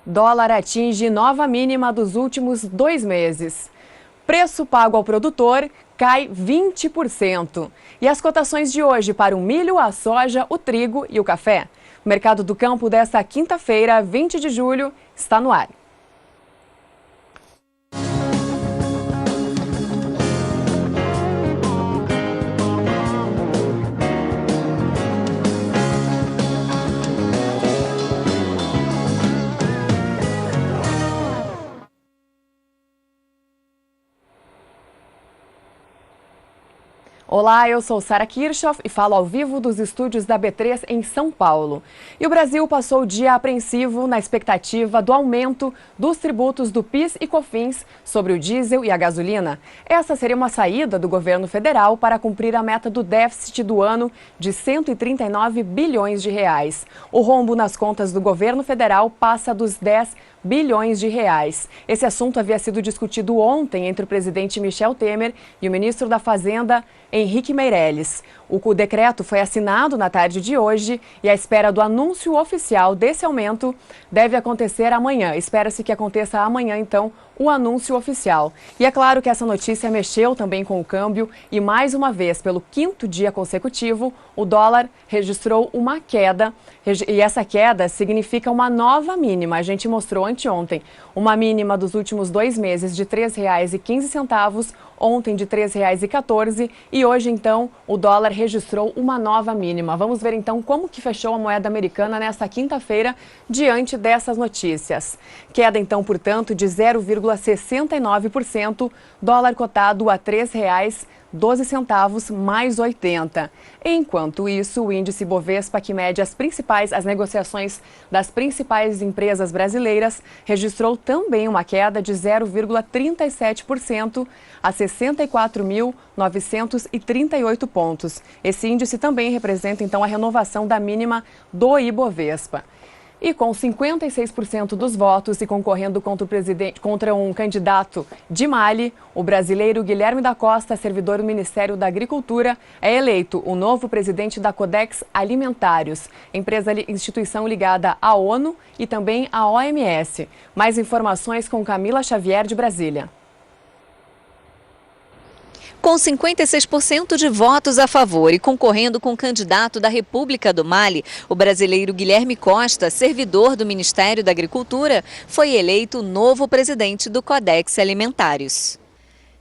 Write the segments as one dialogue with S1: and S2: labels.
S1: Dólar atinge nova mínima dos últimos 2 meses. Preço pago ao produtor cai 20%. E as cotações de hoje para o milho, a soja, o trigo e o café? O Mercado do Campo desta quinta-feira, 20 de julho, está no ar. Olá, eu sou Sara Kirchhoff e falo ao vivo dos estúdios da B3 em São Paulo. E o Brasil passou o dia apreensivo na expectativa do aumento dos tributos do PIS e COFINS sobre o diesel e a gasolina. Essa seria uma saída do governo federal para cumprir a meta do déficit do ano de 139 bilhões de reais. O rombo nas contas do governo federal passa dos 10 bilhões de reais. Esse assunto havia sido discutido ontem entre o presidente Michel Temer e o ministro da Fazenda, Henrique Meirelles. O decreto foi assinado na tarde de hoje e a espera do anúncio oficial desse aumento deve acontecer amanhã. Espera-se que aconteça amanhã, então, o anúncio oficial. E é claro que essa notícia mexeu também com o câmbio e, mais uma vez, pelo 5º dia consecutivo, o dólar registrou uma queda. E essa queda significa uma nova mínima. A gente mostrou anteontem uma mínima dos últimos 2 meses de R$ 3,15, ontem de R$ 3,14 e hoje, então, o dólar registrou uma nova mínima. Vamos ver, então, como que fechou a moeda americana nesta quinta-feira diante dessas notícias. Queda, então, portanto, de 0,69%, dólar cotado a R$ 3,12 mais 80. Enquanto isso, o índice Bovespa, que mede as negociações das principais empresas brasileiras, registrou também uma queda de 0,37% a 64.938 pontos. Esse índice também representa, então, a renovação da mínima do Ibovespa. E com 56% dos votos e concorrendo contra um candidato de Mali, o brasileiro Guilherme da Costa, servidor do Ministério da Agricultura, é eleito o novo presidente da Codex Alimentários, instituição ligada à ONU e também à OMS. Mais informações com Camila Xavier, de Brasília.
S2: Com 56% de votos a favor e concorrendo com o candidato da República do Mali, o brasileiro Guilherme Costa, servidor do Ministério da Agricultura, foi eleito o novo presidente do Codex Alimentários.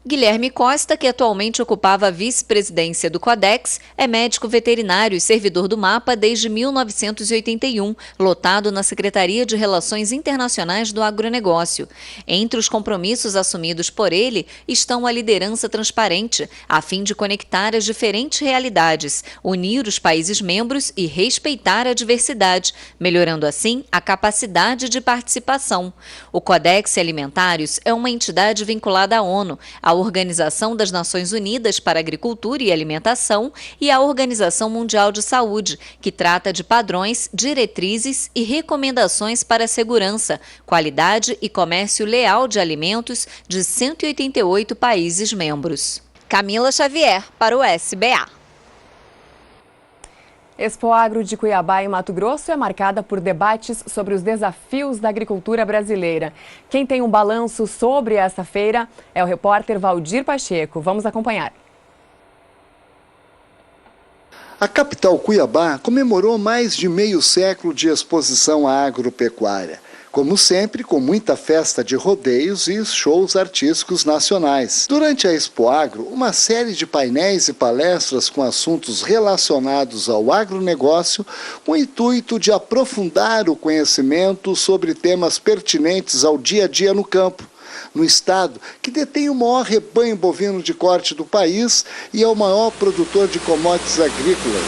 S2: Guilherme Costa, que atualmente ocupava a vice-presidência do Codex, é médico veterinário e servidor do MAPA desde 1981, lotado na Secretaria de Relações Internacionais do Agronegócio. Entre os compromissos assumidos por ele estão a liderança transparente, a fim de conectar as diferentes realidades, unir os países membros e respeitar a diversidade, melhorando assim a capacidade de participação. O Codex Alimentários é uma entidade vinculada à ONU, a Organização das Nações Unidas para Agricultura e Alimentação e a Organização Mundial de Saúde, que trata de padrões, diretrizes e recomendações para a segurança, qualidade e comércio leal de alimentos de 188 países membros. Camila Xavier, para o SBA.
S1: Expoagro de Cuiabá, em Mato Grosso, é marcada por debates sobre os desafios da agricultura brasileira. Quem tem um balanço sobre essa feira é o repórter Valdir Pacheco. Vamos acompanhar.
S3: A capital Cuiabá comemorou mais de meio século de exposição à agropecuária. Como sempre, com muita festa de rodeios e shows artísticos nacionais. Durante a Expoagro, uma série de painéis e palestras com assuntos relacionados ao agronegócio, com o intuito de aprofundar o conhecimento sobre temas pertinentes ao dia a dia no campo, no estado que detém o maior rebanho bovino de corte do país e é o maior produtor de commodities agrícolas.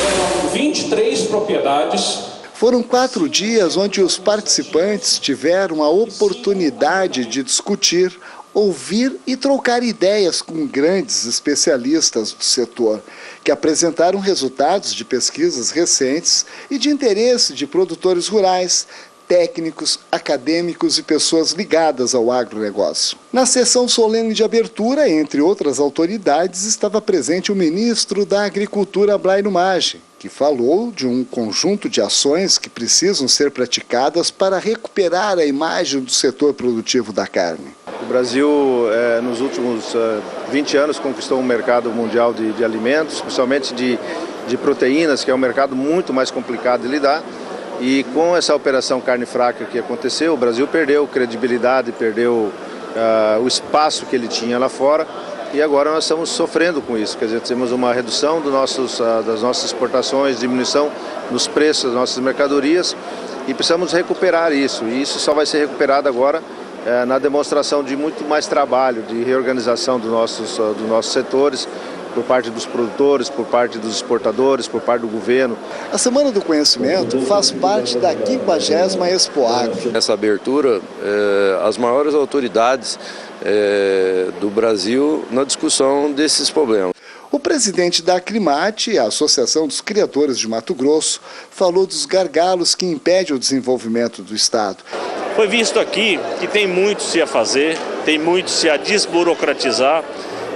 S4: Eram 23 propriedades.
S3: Foram 4 dias onde os participantes tiveram a oportunidade de discutir, ouvir e trocar ideias com grandes especialistas do setor, que apresentaram resultados de pesquisas recentes e de interesse de produtores rurais, técnicos, acadêmicos e pessoas ligadas ao agronegócio. Na sessão solene de abertura, entre outras autoridades, estava presente o ministro da Agricultura, Blairo Maggi. que falou de um conjunto de ações que precisam ser praticadas para recuperar a imagem do setor produtivo da carne.
S5: O Brasil, nos últimos 20 anos, conquistou um mercado mundial de alimentos, especialmente de proteínas, que é um mercado muito mais complicado de lidar. E com essa operação carne fraca que aconteceu, o Brasil perdeu credibilidade, perdeu o espaço que ele tinha lá fora. E agora nós estamos sofrendo com isso, quer dizer, temos uma redução das nossas exportações, diminuição nos preços das nossas mercadorias e precisamos recuperar isso. E isso só vai ser recuperado agora na demonstração de muito mais trabalho, de reorganização dos nossos setores, por parte dos produtores, por parte dos exportadores, por parte do governo.
S3: A Semana do Conhecimento faz parte da 50ª Expo Agro.
S6: Nessa abertura, as maiores autoridades do Brasil na discussão desses problemas.
S3: O presidente da Acrimate, a Associação dos Criadores de Mato Grosso, falou dos gargalos que impedem o desenvolvimento do estado.
S7: Foi visto aqui que tem muito se a fazer, tem muito se a desburocratizar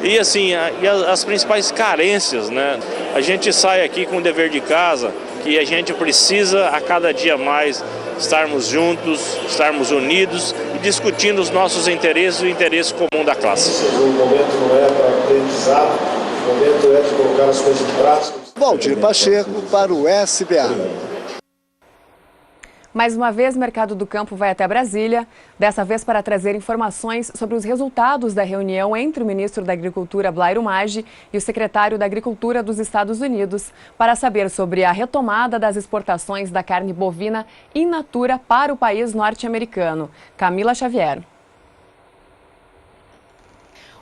S7: e assim, as principais carências, né? A gente sai aqui com o dever de casa que a gente precisa a cada dia mais estarmos juntos, estarmos unidos e discutindo os nossos interesses e o interesse comum da classe.
S5: O momento não é para aprendizado, o momento é de colocar as coisas em prática.
S3: Valdir Pacheco para o SBA.
S1: Mais uma vez, Mercado do Campo vai até Brasília, dessa vez para trazer informações sobre os resultados da reunião entre o ministro da Agricultura, Blairo Maggi, e o secretário da Agricultura dos Estados Unidos, para saber sobre a retomada das exportações da carne bovina in natura para o país norte-americano. Camila Xavier.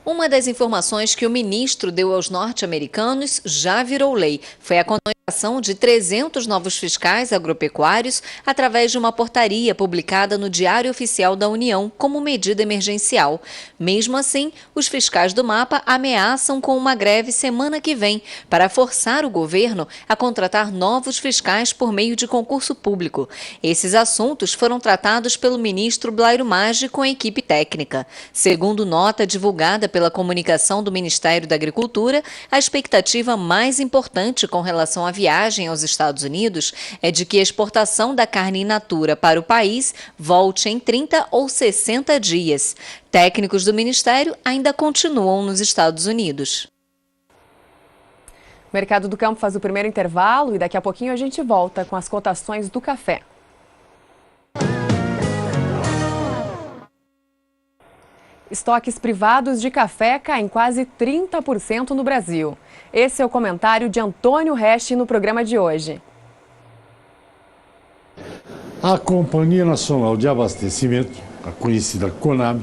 S2: Uma das informações que o ministro deu aos norte-americanos já virou lei. Foi a contratação de 300 novos fiscais agropecuários através de uma portaria publicada no Diário Oficial da União como medida emergencial. Mesmo assim, os fiscais do MAPA ameaçam com uma greve semana que vem para forçar o governo a contratar novos fiscais por meio de concurso público. Esses assuntos foram tratados pelo ministro Blairo Maggi com a equipe técnica. Segundo nota divulgada pela comunicação do Ministério da Agricultura, a expectativa mais importante com relação à viagem aos Estados Unidos é de que a exportação da carne in natura para o país volte em 30 ou 60 dias. Técnicos do Ministério ainda continuam nos Estados Unidos.
S1: O Mercado do Campo faz o primeiro intervalo e daqui a pouquinho a gente volta com as cotações do café. Estoques privados de café caem quase 30% no Brasil. Esse é o comentário de Antônio Resch no programa de hoje.
S8: A Companhia Nacional de Abastecimento, a conhecida CONAB,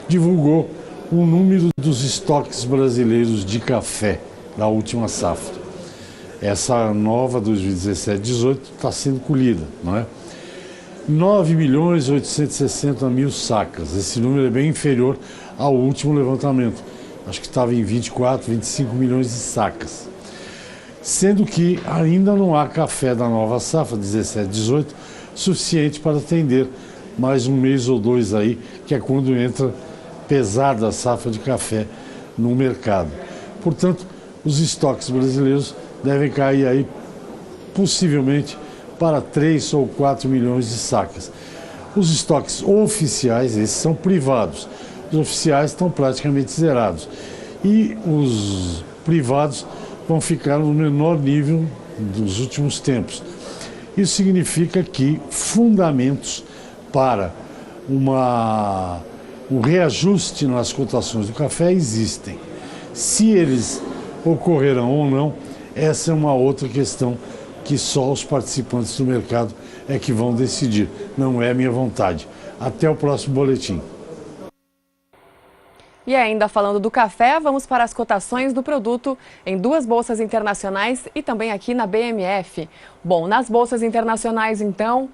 S8: divulgou o número dos estoques brasileiros de café da última safra. Essa nova 2017-18 está sendo colhida, não é? 9.860.000 sacas. Esse número é bem inferior ao último levantamento. Acho que estava em 24, 25 milhões de sacas. Sendo que ainda não há café da nova safra, 17-18, suficiente para atender mais um mês ou dois aí, que é quando entra pesada a safra de café no mercado. Portanto, os estoques brasileiros devem cair aí, possivelmente, para 3 ou 4 milhões de sacas. Os estoques oficiais, esses são privados. Os oficiais estão praticamente zerados. E os privados vão ficar no menor nível dos últimos tempos. Isso significa que fundamentos para um reajuste nas cotações do café existem. Se eles ocorrerão ou não, essa é uma outra questão que só os participantes do mercado é que vão decidir. Não é minha vontade. Até o próximo boletim.
S1: E ainda falando do café, vamos para as cotações do produto em duas bolsas internacionais e também aqui na BMF. Bom, nas bolsas internacionais, então,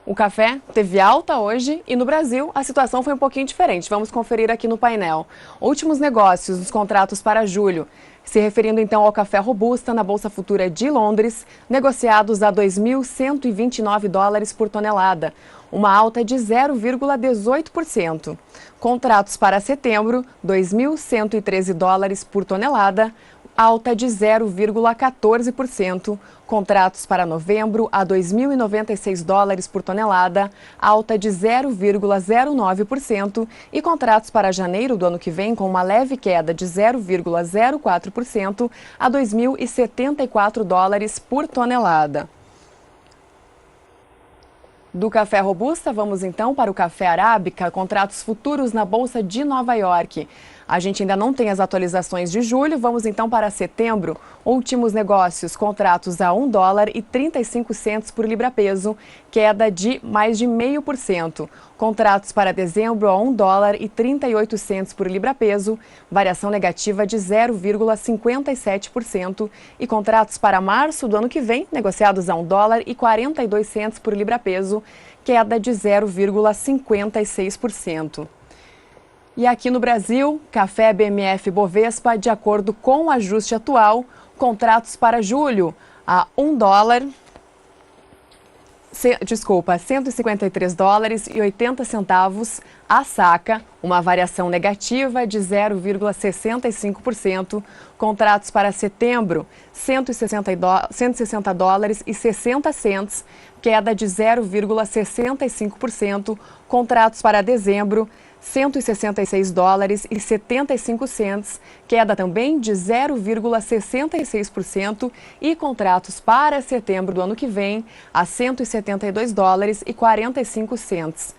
S1: o café teve alta hoje e no Brasil a situação foi um pouquinho diferente. Vamos conferir aqui no painel. Últimos negócios dos contratos para julho. Se referindo então ao café robusta na Bolsa Futura de Londres, negociados a 2.129 dólares por tonelada, uma alta de 0,18%. Contratos para setembro, 2.113 dólares por tonelada, alta de 0,14%. Contratos para novembro a 2.096 dólares por tonelada, alta de 0,09%. E contratos para janeiro do ano que vem com uma leve queda de 0,04% a 2.074 dólares por tonelada. Do café robusta, vamos então para o café arábica, contratos futuros na Bolsa de Nova York. A gente ainda não tem as atualizações de julho, vamos então para setembro. Últimos negócios, contratos a $1,35 por libra-peso, queda de mais de 0,5%. Contratos para dezembro a $1,38 por libra-peso, variação negativa de 0,57%. E contratos para março do ano que vem, negociados a $1,42 por libra-peso, queda de 0,56%. E aqui no Brasil, café BMF Bovespa, de acordo com o ajuste atual, contratos para julho a $153,80 a saca, uma variação negativa de 0,65%. Contratos para setembro, $160,60, queda de 0,65%. Contratos para dezembro, $166,75, queda também de 0,66%. E contratos para setembro do ano que vem a $172,45.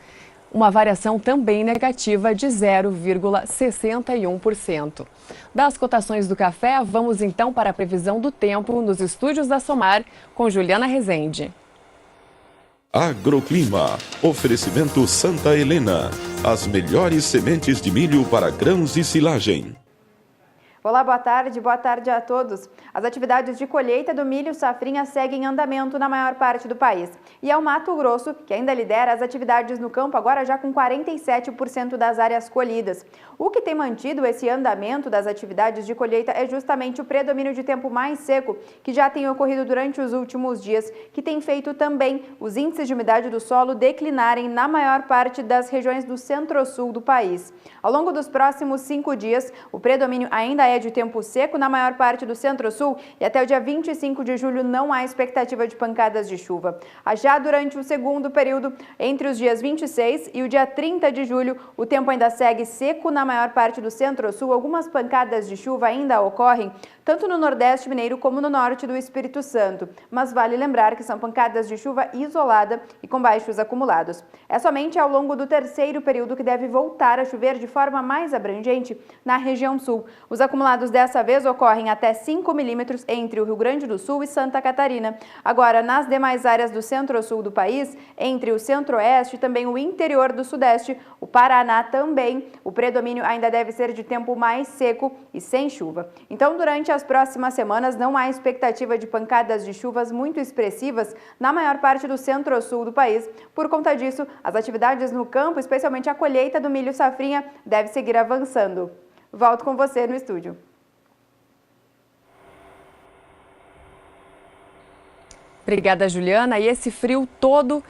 S1: Uma variação também negativa de 0,61%. Das cotações do café, vamos então para a previsão do tempo nos estúdios da Somar com Juliana Rezende.
S9: Agroclima. Oferecimento Santa Helena. As melhores sementes de milho para grãos e silagem.
S10: Olá, boa tarde a todos. As atividades de colheita do milho safrinha seguem em andamento na maior parte do país. E é o Mato Grosso que ainda lidera as atividades no campo, agora já com 47% das áreas colhidas. O que tem mantido esse andamento das atividades de colheita é justamente o predomínio de tempo mais seco, que já tem ocorrido durante os últimos dias, que tem feito também os índices de umidade do solo declinarem na maior parte das regiões do centro-sul do país. Ao longo dos próximos 5 dias, o predomínio ainda é de tempo seco na maior parte do centro-sul e até o dia 25 de julho não há expectativa de pancadas de chuva. Já durante o segundo período, entre os dias 26 e o dia 30 de julho, o tempo ainda segue seco na maior parte do centro-sul. Algumas pancadas de chuva ainda ocorrem, tanto no Nordeste mineiro como no norte do Espírito Santo. Mas vale lembrar que são pancadas de chuva isolada e com baixos acumulados. É somente ao longo do terceiro período que deve voltar a chover de forma mais abrangente na região sul. Os acumulados dessa vez ocorrem até 5 milímetros entre o Rio Grande do Sul e Santa Catarina. Agora, nas demais áreas do centro-sul do país, entre o centro-oeste e também o interior do sudeste, o Paraná também, o predomínio ainda deve ser de tempo mais seco e sem chuva. Então, durante as próximas semanas, não há expectativa de pancadas de chuvas muito expressivas na maior parte do centro-sul do país. Por conta disso, as atividades no campo, especialmente a colheita do milho safrinha, deve seguir avançando. Volto com você no estúdio.
S1: Obrigada, Juliana. E esse frio todo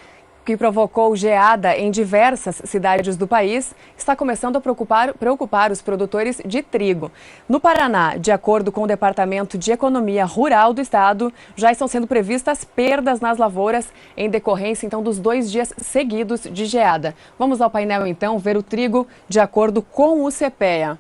S1: que provocou geada em diversas cidades do país está começando a preocupar os produtores de trigo. No Paraná, de acordo com o Departamento de Economia Rural do Estado, já estão sendo previstas perdas nas lavouras em decorrência, então, dos 2 dias seguidos de geada. Vamos ao painel, então, ver o trigo de acordo com o CPEA.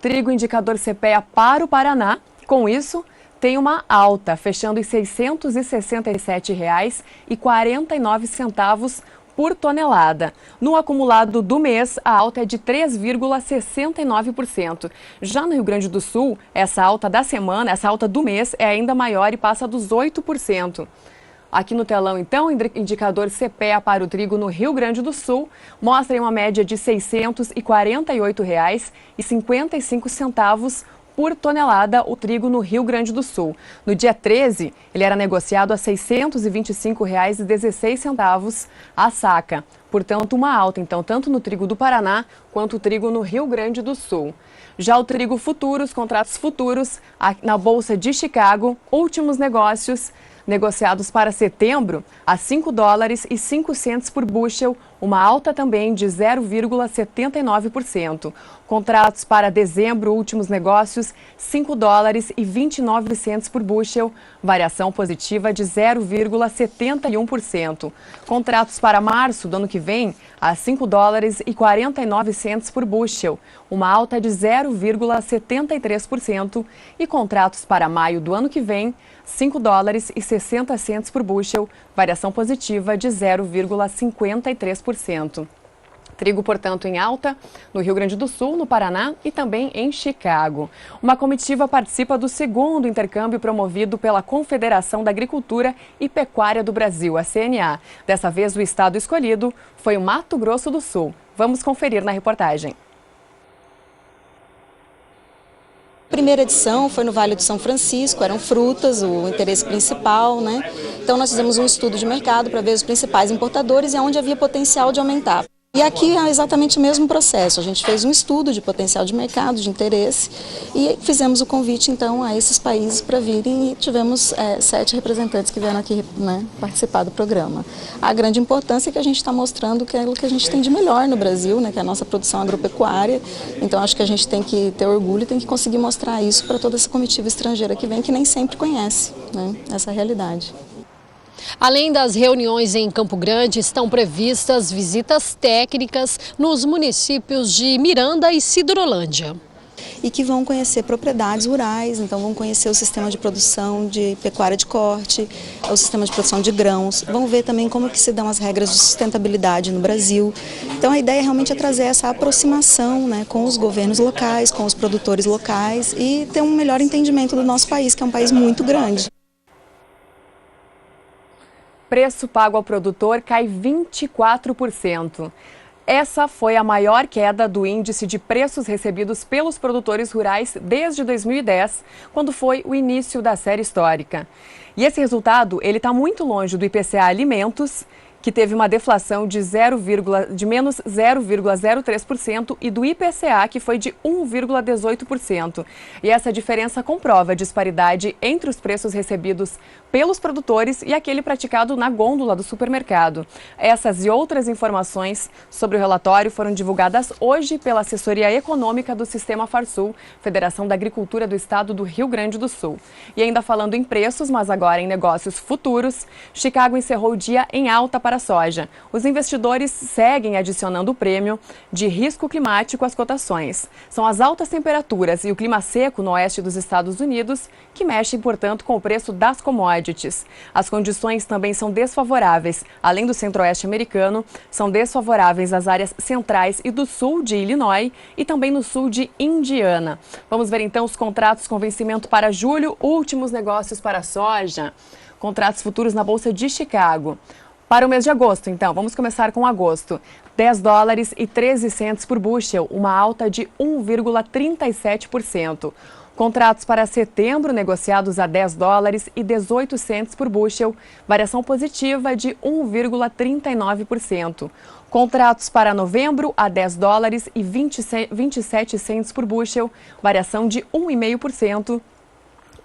S1: Trigo indicador CPEA para o Paraná, com isso, tem uma alta, fechando em R$ 667,49 por tonelada. No acumulado do mês, a alta é de 3,69%. Já no Rio Grande do Sul, essa alta da semana, essa alta do mês é ainda maior e passa dos 8%. Aqui no telão, então, indicador CPEA para o trigo no Rio Grande do Sul mostra uma média de R$ 648,55 por tonelada o trigo no Rio Grande do Sul. No dia 13, ele era negociado a R$ 625,16 a saca. Portanto, uma alta, então, tanto no trigo do Paraná quanto o trigo no Rio Grande do Sul. Já o trigo futuro, os contratos futuros, na Bolsa de Chicago, últimos negócios negociados para setembro a $5,05 por bushel, uma alta também de 0,79%. Contratos para dezembro, últimos negócios, $5,29 por bushel, variação positiva de 0,71%. Contratos para março do ano que vem, a $5,49 por bushel, uma alta de 0,73%. E contratos para maio do ano que vem, $5,60 por bushel, variação positiva de 0,53%. Trigo, portanto, em alta no Rio Grande do Sul, no Paraná e também em Chicago. Uma comitiva participa do segundo intercâmbio promovido pela Confederação da Agricultura e Pecuária do Brasil, a CNA. Dessa vez, o estado escolhido foi o Mato Grosso do Sul. Vamos conferir na reportagem.
S11: A primeira edição foi no Vale do São Francisco, eram frutas, o interesse principal, né? Então nós fizemos um estudo de mercado para ver os principais importadores e onde havia potencial de aumentar. E aqui é exatamente o mesmo processo, a gente fez um estudo de potencial de mercado, de interesse e fizemos o convite então a esses países para virem e tivemos 7 representantes que vieram aqui, né, participar do programa. A grande importância é que a gente está mostrando aquilo que a gente tem de melhor no Brasil, né, que é a nossa produção agropecuária, então acho que a gente tem que ter orgulho e tem que conseguir mostrar isso para toda essa comitiva estrangeira que vem, que nem sempre conhece, né, essa realidade.
S12: Além das reuniões em Campo Grande, estão previstas visitas técnicas nos municípios de Miranda e Sidrolândia.
S11: E que vão conhecer propriedades rurais, então vão conhecer o sistema de produção de pecuária de corte, o sistema de produção de grãos, vão ver também como que se dão as regras de sustentabilidade no Brasil. Então a ideia realmente é trazer essa aproximação, né, com os governos locais, com os produtores locais e ter um melhor entendimento do nosso país, que é um país muito grande.
S1: Preço pago ao produtor cai 24%. Essa foi a maior queda do índice de preços recebidos pelos produtores rurais desde 2010, quando foi o início da série histórica. E esse resultado está muito longe do IPCA Alimentos, que teve uma deflação de menos 0,03% e do IPCA, que foi de 1,18%. E essa diferença comprova a disparidade entre os preços recebidos pelos produtores e aquele praticado na gôndola do supermercado. Essas e outras informações sobre o relatório foram divulgadas hoje pela Assessoria Econômica do Sistema Farsul, Federação da Agricultura do Estado do Rio Grande do Sul. E ainda falando em preços, mas agora em negócios futuros, Chicago encerrou o dia em alta para a soja. Os investidores seguem adicionando o prêmio de risco climático às cotações. São as altas temperaturas e o clima seco no oeste dos Estados Unidos que mexem, portanto, com o preço das commodities. As condições também são desfavoráveis. Além do centro-oeste americano, são desfavoráveis as áreas centrais e do sul de Illinois e também no sul de Indiana. Vamos ver então os contratos com vencimento para julho, últimos negócios para a soja. Contratos futuros na Bolsa de Chicago. Para o mês de agosto, então, vamos começar com agosto. $10,13 por bushel, uma alta de 1,37%. Contratos para setembro negociados a $10,18 por bushel, variação positiva de 1,39%. Contratos para novembro a $10,27 por bushel, variação de 1,5%.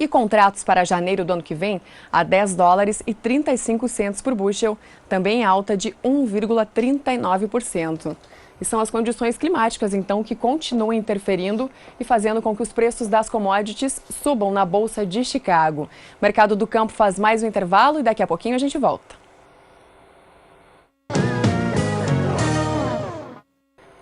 S1: E contratos para janeiro do ano que vem a $10,35 por bushel, também alta de 1,39%. E são as condições climáticas, então, que continuam interferindo e fazendo com que os preços das commodities subam na Bolsa de Chicago. O Mercado do Campo faz mais um intervalo e daqui a pouquinho a gente volta.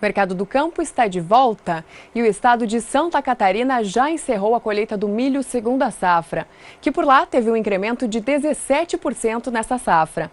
S1: O Mercado do Campo está de volta e o estado de Santa Catarina já encerrou a colheita do milho segunda safra, que por lá teve um incremento de 17% nessa safra,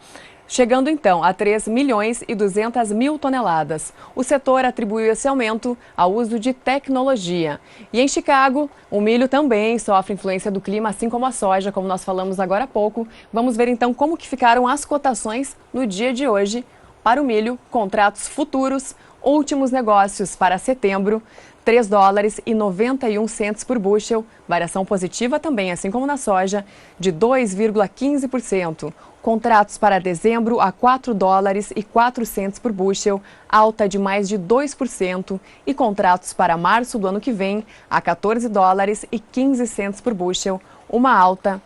S1: chegando então a 3.200.000 toneladas. O setor atribuiu esse aumento ao uso de tecnologia. E em Chicago, o milho também sofre influência do clima, assim como a soja, como nós falamos agora há pouco. Vamos ver então como que ficaram as cotações no dia de hoje para o milho, contratos futuros. Últimos negócios para setembro, $3,91 por bushel, variação positiva também, assim como na soja, de 2,15%. Contratos para dezembro a $4,04 por bushel, alta de mais de 2%. E contratos para março do ano que vem a $14,15 por bushel, uma alta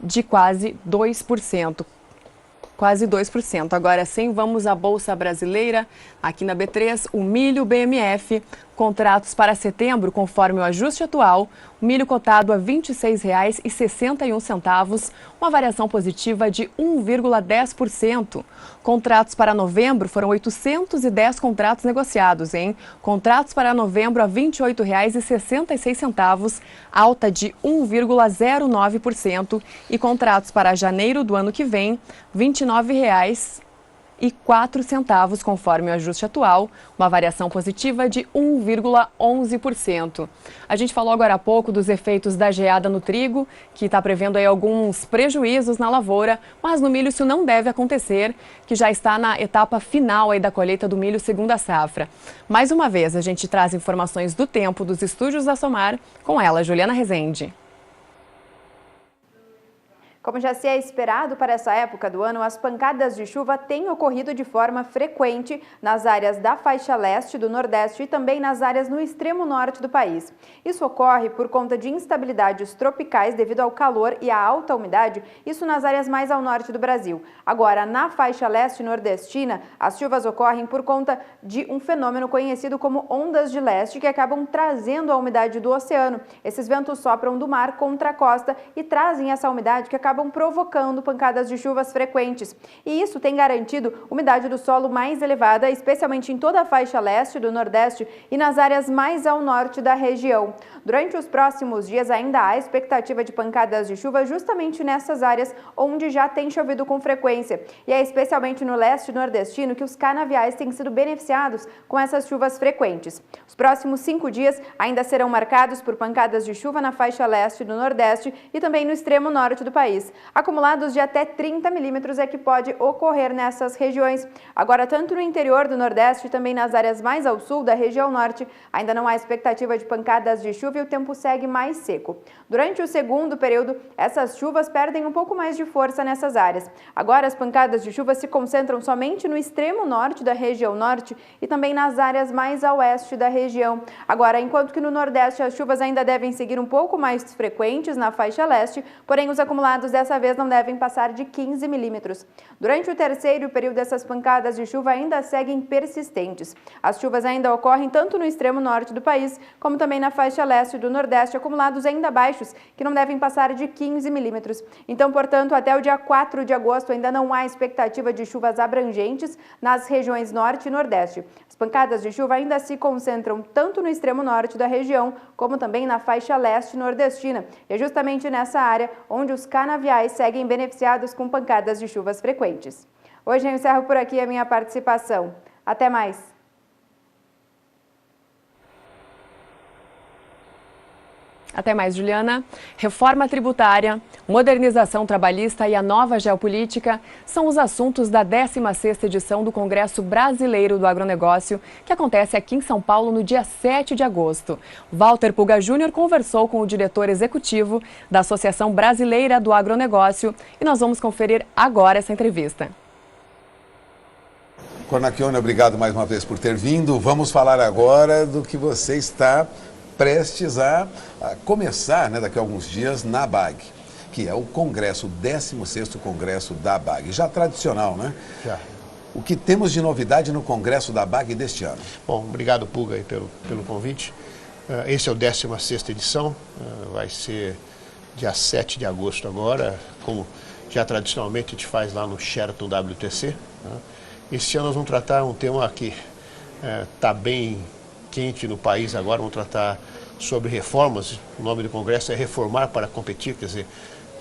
S1: de quase 2%. quase 2%. Agora sim, vamos à Bolsa Brasileira. Aqui na B3, o milho BMF, contratos para setembro, conforme o ajuste atual, o milho cotado a R$ 26,61, uma variação positiva de 1,10%. Contratos para novembro foram 810 contratos negociados, hein? Contratos para novembro a R$ 28,66, alta de 1,09%. E contratos para janeiro do ano que vem, R$ 29,04, conforme o ajuste atual, uma variação positiva de 1,11%. A gente falou agora há pouco dos efeitos da geada no trigo, que está prevendo aí alguns prejuízos na lavoura, mas no milho isso não deve acontecer, que já está na etapa final aí da colheita do milho segunda safra. Mais uma vez, a gente traz informações do tempo dos estúdios da Somar, com ela, Juliana Rezende.
S10: Como já se é esperado para essa época do ano, as pancadas de chuva têm ocorrido de forma frequente nas áreas da faixa leste do Nordeste e também nas áreas no extremo norte do país. Isso ocorre por conta de instabilidades tropicais devido ao calor e à alta umidade, isso nas áreas mais ao norte do Brasil. Agora, na faixa leste nordestina, as chuvas ocorrem por conta de um fenômeno conhecido como ondas de leste, que acabam trazendo a umidade do oceano. Esses ventos sopram do mar contra a costa e trazem essa umidade que acabam provocando pancadas de chuvas frequentes. E isso tem garantido umidade do solo mais elevada, especialmente em toda a faixa leste do Nordeste e nas áreas mais ao norte da região. Durante os próximos dias ainda há expectativa de pancadas de chuva justamente nessas áreas onde já tem chovido com frequência. E é especialmente no leste nordestino que os canaviais têm sido beneficiados com essas chuvas frequentes. Os próximos 5 dias ainda serão marcados por pancadas de chuva na faixa leste do Nordeste e também no extremo norte do país. Acumulados de até 30 milímetros é que pode ocorrer nessas regiões. Agora, tanto no interior do Nordeste e também nas áreas mais ao sul da região norte, ainda não há expectativa de pancadas de chuva e o tempo segue mais seco. Durante o segundo período, essas chuvas perdem um pouco mais de força nessas áreas. Agora, as pancadas de chuva se concentram somente no extremo norte da região norte e também nas áreas mais a oeste da região. Agora, enquanto que no Nordeste as chuvas ainda devem seguir um pouco mais frequentes na faixa leste, porém os acumulados dessa vez não devem passar de 15 milímetros. Durante o terceiro período, essas pancadas de chuva ainda seguem persistentes. As chuvas ainda ocorrem tanto no extremo norte do país, como também na faixa leste do Nordeste, acumulados ainda baixos, que não devem passar de 15 milímetros. Então, portanto, até o dia 4 de agosto ainda não há expectativa de chuvas abrangentes nas regiões norte e nordeste. As pancadas de chuva ainda se concentram tanto no extremo norte da região, como também na faixa leste nordestina. E é justamente nessa área onde os canaviais seguem beneficiados com pancadas de chuvas frequentes. Hoje eu encerro por aqui a minha participação. Até mais!
S1: Até mais, Juliana. Reforma tributária, modernização trabalhista e a nova geopolítica são os assuntos da 16ª edição do Congresso Brasileiro do Agronegócio, que acontece aqui em São Paulo no dia 7 de agosto. Walter Pulga Júnior conversou com o diretor executivo da Associação Brasileira do Agronegócio e nós vamos conferir agora essa entrevista.
S13: Cornacchione, obrigado mais uma vez por ter vindo. Vamos falar agora do que você está prestes a começar, daqui a alguns dias, na ABAG, que é o Congresso, o 16º Congresso da ABAG, já tradicional, né?
S14: Já.
S13: O que temos de novidade no Congresso da ABAG deste ano?
S14: Bom, obrigado, Pulga, aí pelo convite. Esse é o 16ª edição, vai ser dia 7 de agosto agora, como já tradicionalmente a gente faz lá no Sheraton WTC. Esse ano nós vamos tratar um tema que está bem quente no país agora, vamos tratar sobre reformas. O nome do congresso é Reformar para Competir, quer dizer,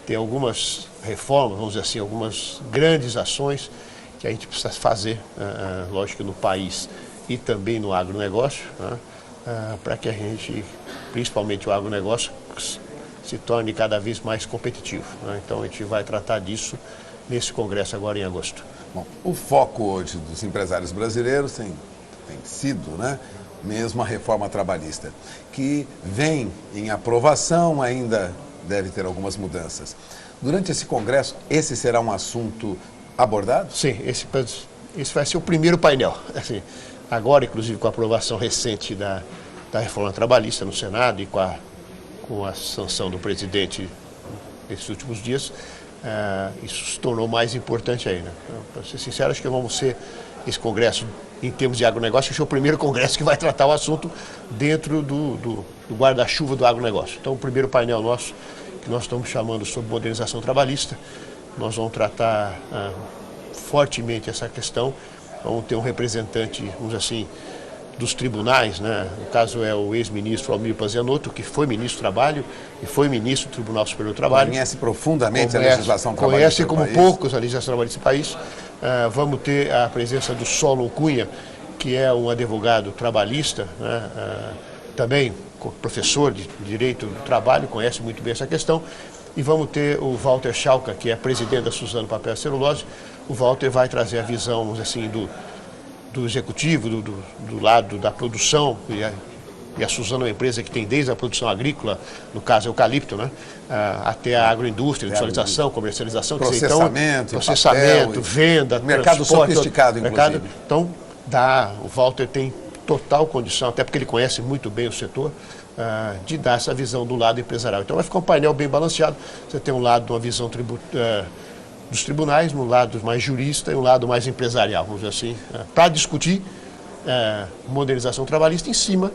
S14: tem algumas reformas, vamos dizer assim, algumas grandes ações que a gente precisa fazer, lógico, no país e também no agronegócio, para que a gente, principalmente o agronegócio, se torne cada vez mais competitivo. Então a gente vai tratar disso nesse congresso agora em agosto.
S13: Bom, o foco hoje dos empresários brasileiros tem sido, mesmo a reforma trabalhista, que vem em aprovação, ainda deve ter algumas mudanças. Durante esse congresso, esse será um assunto abordado?
S14: Sim, esse vai ser o primeiro painel. Assim, agora, inclusive, com a aprovação recente da reforma trabalhista no Senado e com a sanção do presidente nesses últimos dias, isso se tornou mais importante ainda. Para ser sincero, acho que vamos ser esse congresso, em termos de agronegócio, acho que é o primeiro congresso que vai tratar o assunto dentro do guarda-chuva do agronegócio. Então, o primeiro painel nosso, que nós estamos chamando sobre modernização trabalhista, nós vamos tratar fortemente essa questão. Vamos ter um representante, vamos assim, dos tribunais, né? No caso é o ex-ministro Almir Pazianotto, que foi ministro do Trabalho e foi ministro do Tribunal Superior do Trabalho.
S13: Conhece profundamente a legislação trabalhista.
S14: Conhece como poucos a legislação trabalhista do país. Vamos ter a presença do Solon Cunha, que é um advogado trabalhista, né? Também professor de Direito do Trabalho, conhece muito bem essa questão. E vamos ter o Walter Schalka, que é presidente da Suzano Papel e Celulose. O Walter vai trazer a visão, vamos dizer assim, do executivo, do lado da produção, e a Suzano é uma empresa que tem desde a produção agrícola, no caso eucalipto, né, até a agroindústria, industrialização, comercialização,
S13: processamento,
S14: papel, venda,
S13: mercado sofisticado, inclusive.
S14: Então, o Walter tem total condição, até porque ele conhece muito bem o setor, de dar essa visão do lado empresarial. Então vai ficar um painel bem balanceado. Você tem um lado, uma visão dos tribunais, um lado mais jurista e um lado mais empresarial, vamos dizer assim, para discutir modernização trabalhista em cima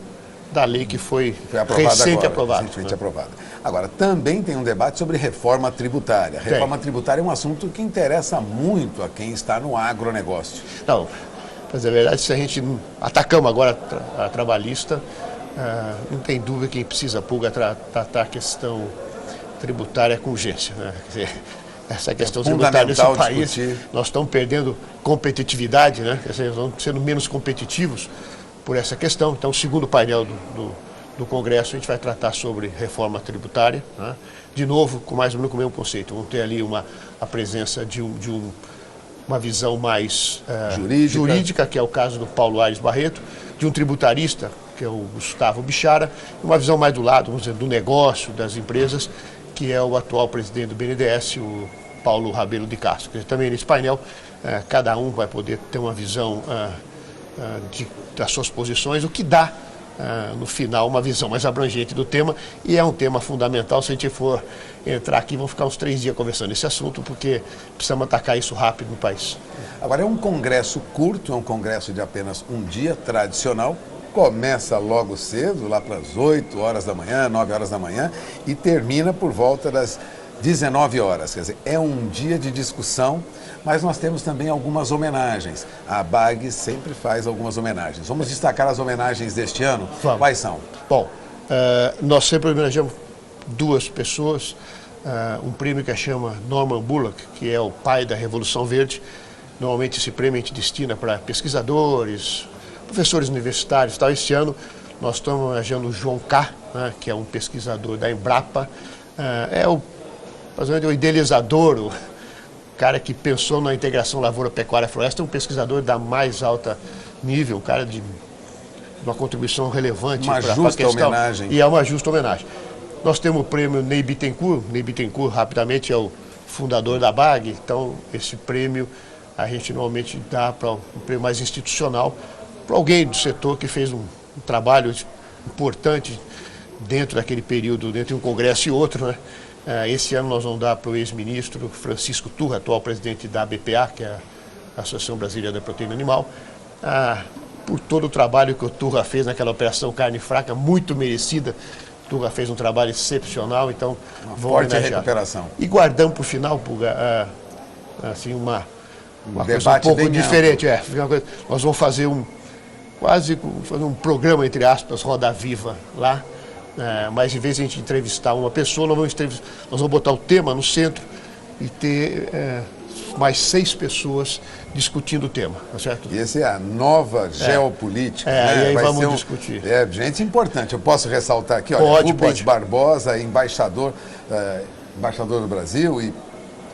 S14: da lei que foi recentemente aprovada.
S13: Agora, também tem um debate sobre reforma tributária. Reforma tributária é um assunto que interessa muito a quem está no agronegócio.
S14: Não, mas é verdade, se a gente atacamos agora a trabalhista, não tem dúvida que quem precisa tratar a questão tributária com urgência, né? Quer dizer, essa questão tributária nesse país, nós estamos perdendo competitividade, né? Quer dizer, nós estamos sendo menos competitivos por essa questão. Então, o segundo painel do Congresso, a gente vai tratar sobre reforma tributária, né? De novo, com mais ou menos o mesmo conceito. Vamos ter ali a presença de uma visão mais jurídica, que é o caso do Paulo Aires Barreto, de um tributarista, que é o Gustavo Bichara, e uma visão mais do lado, vamos dizer, do negócio, das empresas, que é o atual presidente do BNDES, o Paulo Rabelo de Castro. Quer dizer, também nesse painel, cada um vai poder ter uma visão das suas posições, o que dá, no final, uma visão mais abrangente do tema, e é um tema fundamental. Se a gente for entrar aqui, vamos ficar uns 3 dias conversando nesse assunto, porque precisamos atacar isso rápido no país.
S13: Agora, é um congresso curto, é um congresso de apenas um dia, tradicional, começa logo cedo, lá para as 8 horas da manhã, 9 horas da manhã, e termina por volta das 19 horas. Quer dizer, é um dia de discussão, mas nós temos também algumas homenagens. A BAG sempre faz algumas homenagens. Vamos destacar as homenagens deste ano?
S14: Vamos.
S13: Quais são?
S14: Bom, nós sempre homenageamos 2 pessoas, um prêmio que chama Norman Bullock, que é o pai da Revolução Verde. Normalmente esse prêmio a gente destina para pesquisadores, professores universitários e tal. Este ano nós estamos homenageando o João K., né, que é um pesquisador da Embrapa, o idealizador, o cara que pensou na integração lavoura-pecuária-floresta, um pesquisador da mais alta nível, um cara de uma contribuição relevante para a questão. Uma justa homenagem. E é uma justa homenagem. Nós temos o prêmio Ney Bittencourt. Ney Bittencourt, rapidamente, é o fundador da BAG, então esse prêmio a gente normalmente dá para um prêmio mais institucional, para alguém do setor que fez um trabalho importante dentro daquele período, entre um congresso e outro, né? Esse ano nós vamos dar para o ex-ministro Francisco Turra, atual presidente da ABPA, que é a Associação Brasileira da Proteína Animal, por todo o trabalho que o Turra fez naquela operação carne fraca, muito merecida. O Turra fez um trabalho excepcional, então
S13: uma forte recuperação.
S14: E guardamos para o final, assim, uma coisa um pouco diferente. Nós vamos fazer um programa, entre aspas, Roda Viva lá, mas em vez de a gente entrevistar uma pessoa, nós vamos botar o tema no centro e ter mais 6 pessoas discutindo o tema, tá certo?
S13: E essa é a nova geopolítica,
S14: né? E aí vamos discutir.
S13: Gente importante, eu posso ressaltar aqui, olha, Rubens Barbosa, embaixador do Brasil e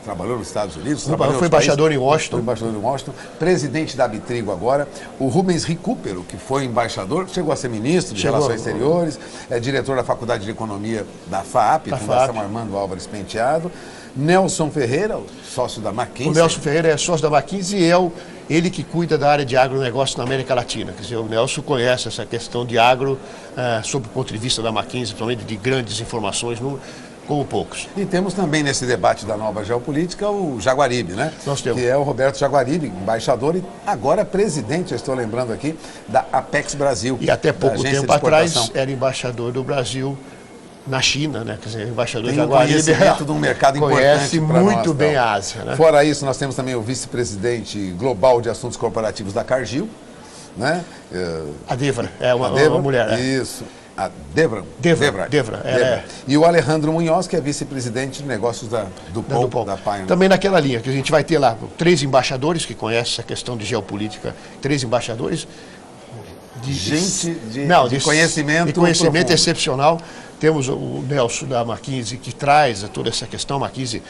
S13: trabalhou nos Estados Unidos.
S14: Foi embaixador em Washington.
S13: Presidente da Abitrigo agora. O Rubens Recupero, que foi embaixador, chegou a ser ministro de Relações Exteriores, é diretor da Faculdade de Economia da FAAP, Fundação Armando Álvares Penteado. Nelson Ferreira, sócio da McKinsey.
S14: O Nelson Ferreira é sócio da McKinsey e é ele que cuida da área de agronegócio na América Latina. Quer dizer, o Nelson conhece essa questão de agro sob o ponto de vista da McKinsey, principalmente de grandes informações. como poucos.
S13: E temos também nesse debate da nova geopolítica o Jaguaribe, né?
S14: Nós temos.
S13: Que é o Roberto Jaguaribe, embaixador e agora presidente, eu estou lembrando aqui, da Apex Brasil.
S14: E até pouco tempo atrás era embaixador do Brasil na China, né? Quer dizer, o embaixador Jaguaribe
S13: conhecimento de um mercado
S14: conhece
S13: importante
S14: muito
S13: nós,
S14: bem
S13: então.
S14: a Ásia, né?
S13: Fora isso, nós temos também o vice-presidente global de assuntos corporativos da Cargill, né?
S14: A Devra, é uma mulher. É.
S13: Isso. A Devra. E o Alejandro Munhoz, que é vice-presidente de negócios do POL, da Pioneer.
S14: Também naquela linha, que a gente vai ter lá 3 embaixadores que conhecem essa questão de geopolítica, 3 embaixadores de conhecimento excepcional. Temos o Nelson da McKinsey, que traz toda essa questão. A McKinsey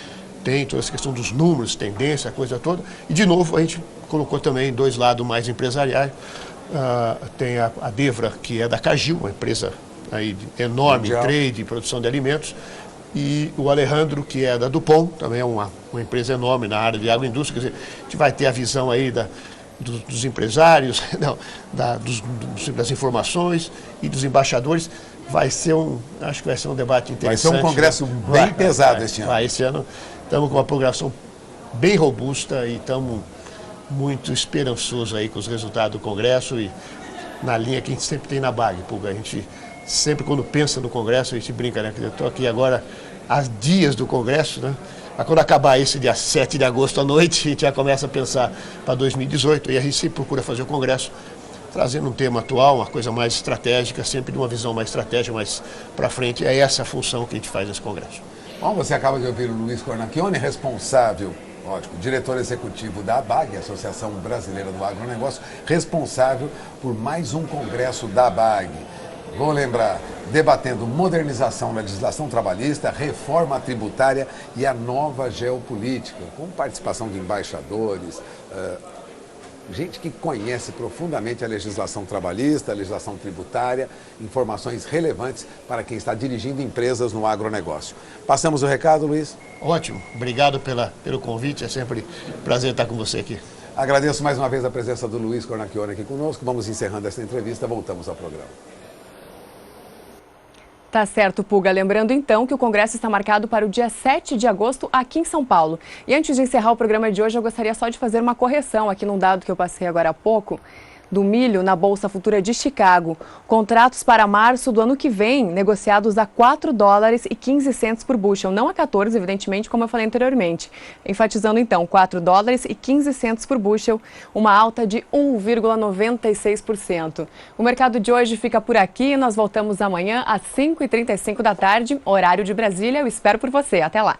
S14: tem toda essa questão dos números, tendência, a coisa toda. E, de novo, a gente colocou também 2 lados mais empresariais. Tem a Devra, que é da Cargill, uma empresa aí enorme em trade e produção de alimentos. E o Alejandro, que é da Dupont, também é uma empresa enorme na área de agroindústria. Quer dizer, a gente vai ter a visão aí dos empresários, das informações e dos embaixadores. Acho que vai ser um debate interessante.
S13: Vai ser um congresso bem pesado este ano.
S14: Esse ano estamos com uma programação bem robusta e estamos muito esperançosos aí com os resultados do congresso e na linha que a gente sempre tem na BAG, Pulga. A gente sempre, quando pensa no congresso, a gente brinca, né? Eu estou aqui agora há dias do congresso, né? Mas quando acabar esse dia 7 de agosto à noite, a gente já começa a pensar para 2018 e a gente sempre procura fazer o congresso trazendo um tema atual, uma coisa mais estratégica, sempre de uma visão mais estratégica, mais para frente. É essa a função que a gente faz nesse congresso.
S13: Bom, você acaba de ouvir o Luiz Cornacchione, responsável, diretor executivo da ABAG, Associação Brasileira do Agronegócio, responsável por mais um congresso da ABAG. Vou lembrar, debatendo modernização da legislação trabalhista, reforma tributária e a nova geopolítica, com participação de embaixadores, gente que conhece profundamente a legislação trabalhista, a legislação tributária, informações relevantes para quem está dirigindo empresas no agronegócio. Passamos o recado, Luiz?
S14: Ótimo, obrigado pelo convite, é sempre um prazer estar com você aqui.
S13: Agradeço mais uma vez a presença do Luiz Cornacchione aqui conosco. Vamos encerrando essa entrevista, voltamos ao programa.
S1: Tá certo, Pulga. Lembrando então que o congresso está marcado para o dia 7 de agosto aqui em São Paulo. E antes de encerrar o programa de hoje, eu gostaria só de fazer uma correção aqui num dado que eu passei agora há pouco. Do milho na Bolsa Futura de Chicago. Contratos para março do ano que vem, negociados a $4,15 por bushel, não a 14, evidentemente, como eu falei anteriormente. Enfatizando então, $4,15 por bushel, uma alta de 1,96%. O mercado de hoje fica por aqui, nós voltamos amanhã às 5h35 da tarde, horário de Brasília. Eu espero por você. Até lá.